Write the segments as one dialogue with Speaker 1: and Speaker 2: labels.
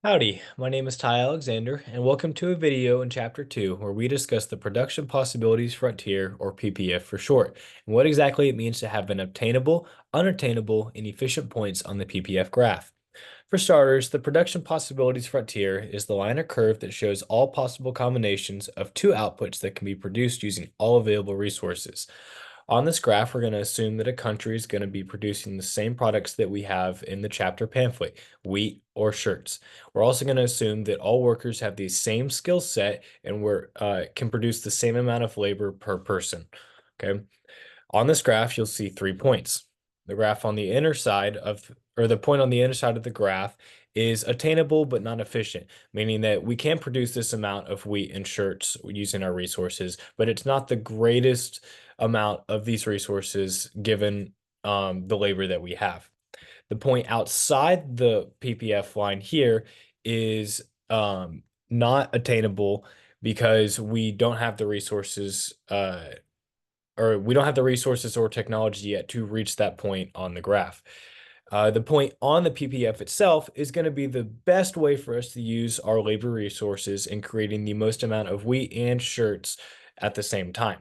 Speaker 1: Howdy, my name is Ty Alexander, and welcome to a video in Chapter 2 where we discuss the Production Possibilities Frontier, or PPF for short, and what exactly it means to have an obtainable, unattainable, and efficient points on the PPF graph. For starters, the Production Possibilities Frontier is the line or curve that shows all possible combinations of two outputs that can be produced using all available resources. On this graph, we're going to assume that a country is going to be producing the same products that we have in the chapter pamphlet, wheat or shirts. We're also going to assume that all workers have the same skill set and can produce the same amount of labor per person. Okay. On this graph, you'll see 3 points. The graph on the inner side the point on the inner side of the graph is attainable but not efficient, meaning that we can produce this amount of wheat and shirts using our resources, but it's not the greatest amount of these resources given the labor that we have. The point outside the PPF line here is not attainable because we don't have the resources or technology yet to reach that point on the graph. The point on the PPF itself is going to be the best way for us to use our labor resources in creating the most amount of wheat and shirts at the same time.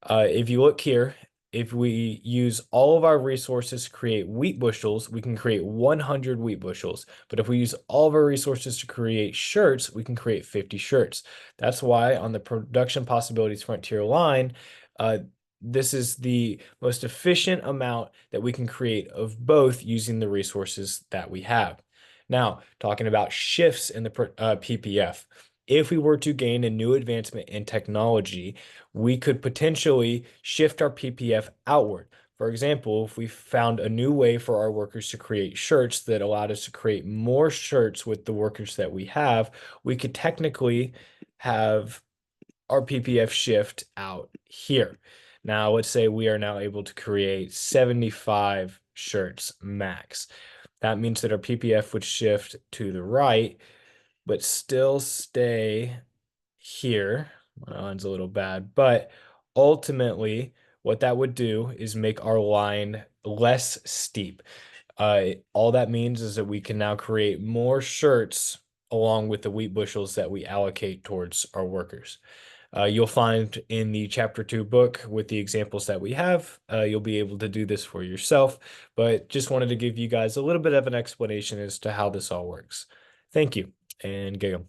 Speaker 1: If you look here, if we use all of our resources to create wheat bushels, we can create 100 wheat bushels. But if we use all of our resources to create shirts, we can create 50 shirts. That's why on the Production Possibilities Frontier line, uh, this is the most efficient amount that we can create of both using the resources that we have. Now, talking about shifts in the PPF. If we were to gain a new advancement in technology, we could potentially shift our PPF outward. For example, if we found a new way for our workers to create shirts that allowed us to create more shirts with the workers that we have, we could technically have our PPF shift out here. Now, let's say we are now able to create 75 shirts max. That means that our PPF would shift to the right, but still stay here. My line's a little bad, but ultimately, what that would do is make our line less steep. All that means is that we can now create more shirts along with the wheat bushels that we allocate towards our workers. You'll find in the chapter 2 book with the examples that we have, you'll be able to do this for yourself, but just wanted to give you guys a little bit of an explanation as to how this all works. Thank you and giggle.